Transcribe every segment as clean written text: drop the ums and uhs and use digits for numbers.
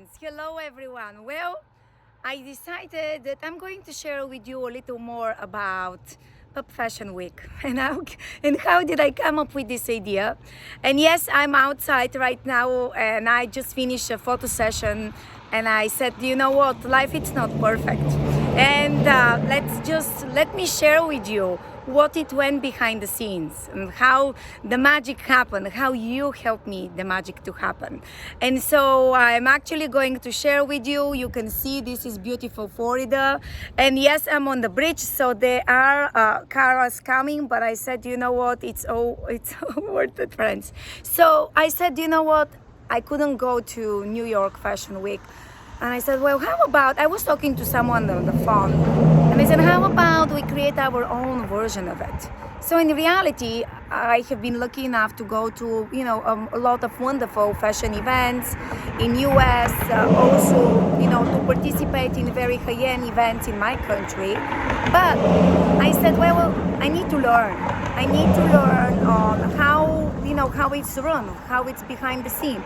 friends, hello everyone. Well, I decided that I'm going to share with you a little more about Pup Fashion Week and how did I come up with this idea. And yes, I'm outside right now and I just finished a photo session and I said, you know what, life it's not perfect. And let me share with you what it went behind the scenes and how the magic happened, how you helped me the magic to happen. And so I'm actually going to share with you. You can see this is beautiful Florida, and yes, I'm on the bridge, so there are cars coming, but I said, you know what, it's all worth it, friends. So I said, you know what, I couldn't go to New York Fashion Week. And I said, well, how about, I was talking to someone on the phone, and I said, how about we create our own version of it? So in reality, I have been lucky enough to go to, a lot of wonderful fashion events in US, also, to participate in very high-end events in my country. But I said, well, I need to learn. I need to learn on how it's run, how it's behind the scene.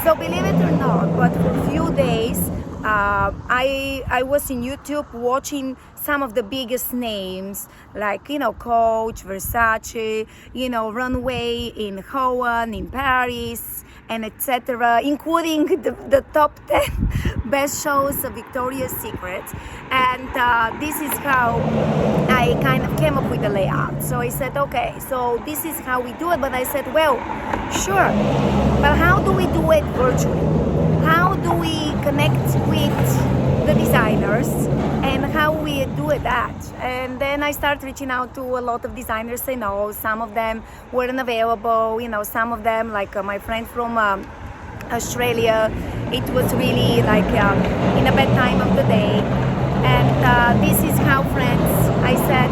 So believe it or not, but for a few days, I was in YouTube watching some of the biggest names like, Coach, Versace, Runway in Rouen, in Paris, and etc., including the top 10 best shows of Victoria's Secret. And this is how I kind of came up with the layout. So I said, okay, so this is how we do it. But I said, well, sure, but how do we do it virtually? How do we connect with the designers and how we do that? And then I started reaching out to a lot of designers I know. Some of them weren't available, some of them, like my friend from Australia, it was really like in a bad time of the day. And this is how, friends, I said,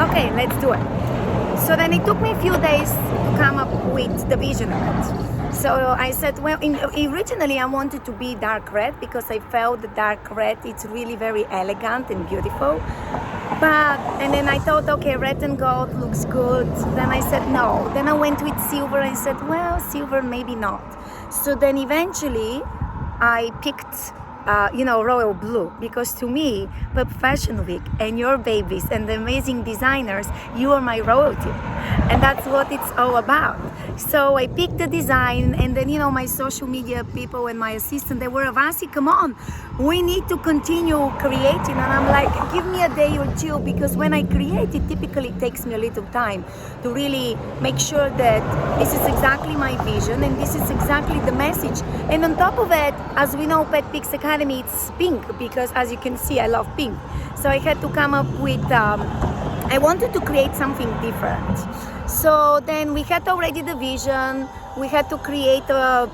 okay, let's do it. So then it took me a few days to come up with the vision of it. So I said, well, originally I wanted to be dark red because I felt the dark red, it's really very elegant and beautiful. And then I thought, okay, red and gold looks good. Then I said, no. Then I went with silver. I said, well, silver, maybe not. So then eventually I picked royal blue, because to me, Pup Fashion Week and your babies and the amazing designers, you are my royalty, and that's what it's all about. So I picked the design, and then my social media people and my assistant, they were, Vasi, come on, we need to continue creating. And I'm like, give me a day or two, because when I create, it typically takes me a little time to really make sure that this is exactly my vision and this is exactly the message. And on top of it, as we know, PetPix Academy, it's pink, because as you can see, I love pink. So I had to come up with, I wanted to create something different. So then we had already the vision. We had to create, our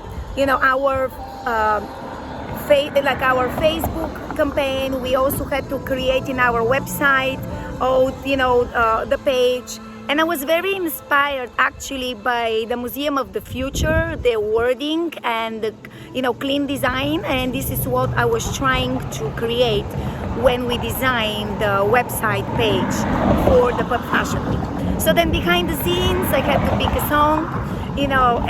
Facebook campaign. We also had to create in our website, the page. And I was very inspired actually by the Museum of the Future, the wording and the, clean design. And this is what I was trying to create when we designed the website page for the Pup Fashion Week. So then behind the scenes, I had to pick a song,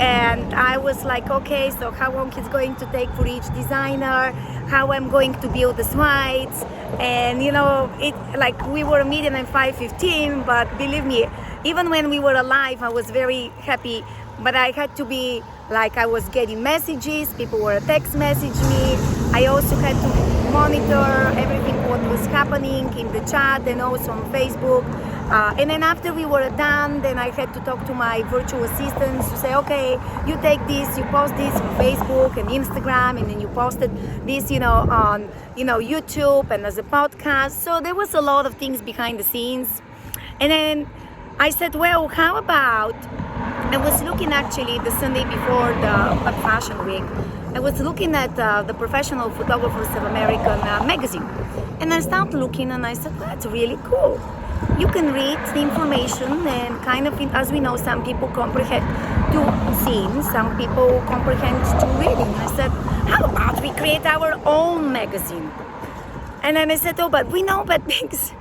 and I was like, okay, so how long it's going to take for each designer, how I'm going to build the slides. And, we were meeting at 5:15, but believe me, even when we were alive, I was very happy, but I had to be like, I was getting messages, people were text messaging me. I also had to monitor everything what was happening in the chat and also on Facebook. And then after we were done, then I had to talk to my virtual assistants to say, okay, you take this, you post this on Facebook and Instagram, and then you posted this, on, YouTube and as a podcast. So there was a lot of things behind the scenes. And then I said, well, how about, I was looking actually the Sunday before the Pup Fashion Week, I was looking at the Professional Photographers of America magazine. And I started looking and I said, that's really cool. You can read the information and kind of, as we know, some people comprehend to seeing, some people comprehend to reading. I said, how about we create our own magazine? And then I said, oh, but we know PetPix.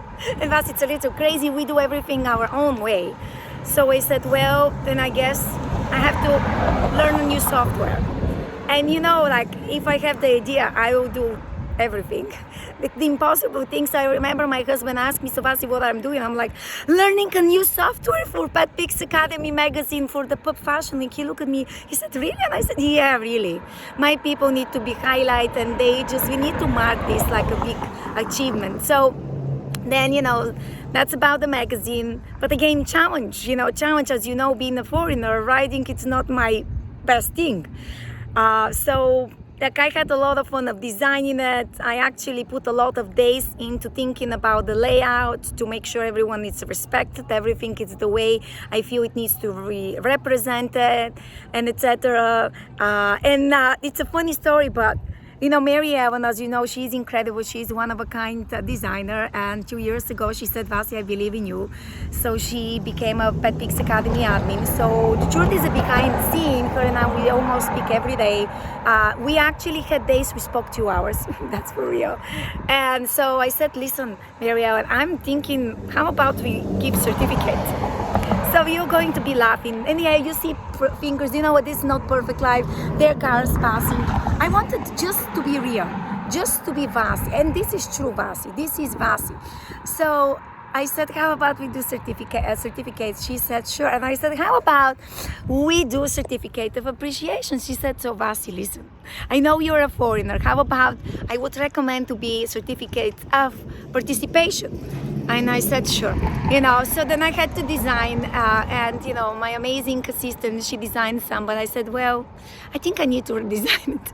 And thus it's a little crazy, we do everything our own way. So I said, well, then I guess I have to learn a new software. And you know, like if I have the idea, I will do everything. The impossible things. I remember my husband asked me, so Vasi, what I'm doing? I'm like, learning a new software for PetPix Academy magazine for the pup fashion. And he looked at me, he said, really? And I said, yeah, really. My people need to be highlighted, and we need to mark this like a big achievement. So then, you know, that's about the magazine. But again, challenge, as you know, being a foreigner, riding, it's not my best thing. So like I had a lot of fun of designing it. I actually put a lot of days into thinking about the layout to make sure everyone is respected, everything is the way I feel it needs to be represented, and etc. It's a funny story, but you know, Mary Ellen, as you know, she's incredible. She's one of a kind designer. And 2 years ago, she said, Vasi, I believe in you. So she became a PetPix Academy admin. So the truth is, behind the scene, her and I, we almost speak every day. We actually had days we spoke 2 hours. That's for real. And so I said, listen, Mary Ellen, I'm thinking, how about we give certificates? So you're going to be laughing. And yeah, you see fingers, you know what, this is not perfect life. There are cars passing. I wanted just to be real, just to be Vasi. And this is true Vasi. This is Vasi. So I said, how about we do certificates? She said, sure. And I said, how about we do a certificate of appreciation? She said, so Vasi, listen, I know you're a foreigner. How about I would recommend to be certificate of participation? And I said, sure. You know, so then I had to design, and you know, my amazing assistant, she designed some, but I said, well, I think I need to redesign it.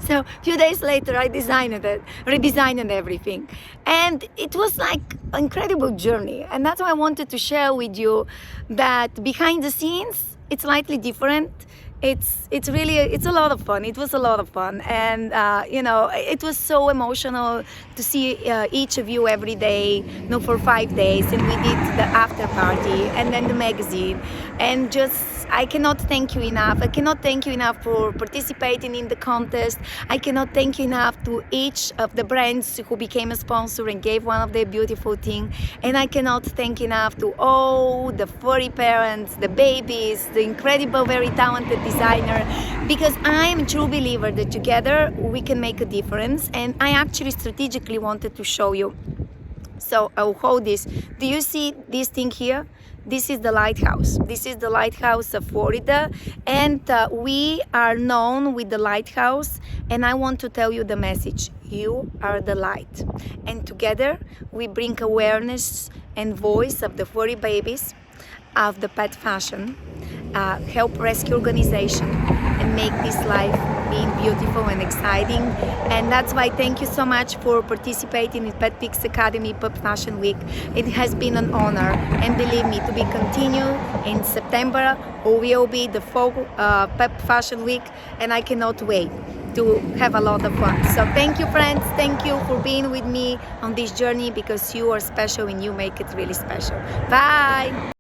So a few days later, I redesigned everything. And it was like an incredible journey. And that's why I wanted to share with you that behind the scenes, it's slightly different. It's really a lot of fun. It was a lot of fun, and you know, it was so emotional to see each of you every day, you know, for 5 days, and we did the after party and then the magazine, and just I cannot thank you enough. I cannot thank you enough for participating in the contest. I cannot thank you enough to each of the brands who became a sponsor and gave one of their beautiful things. And I cannot thank enough to all the furry parents, the babies, the incredible, very talented designer, because I'm a true believer that together we can make a difference. And I actually strategically wanted to show you. So I'll hold this. Do you see this thing here? This is the lighthouse. This is the lighthouse of Florida, and we are known with the lighthouse, and I want to tell you the message. You are the light. And together we bring awareness and voice of the furry babies, of the pet fashion, help rescue organization, and make this life being beautiful and exciting. And that's why thank you so much for participating in PetPix Academy Pup Fashion Week. It has been an honor, and believe me, to be continued in September will be the fall Pup Fashion Week, and I cannot wait to have a lot of fun. So thank you, friends. Thank you for being with me on this journey, because you are special and you make it really special. Bye.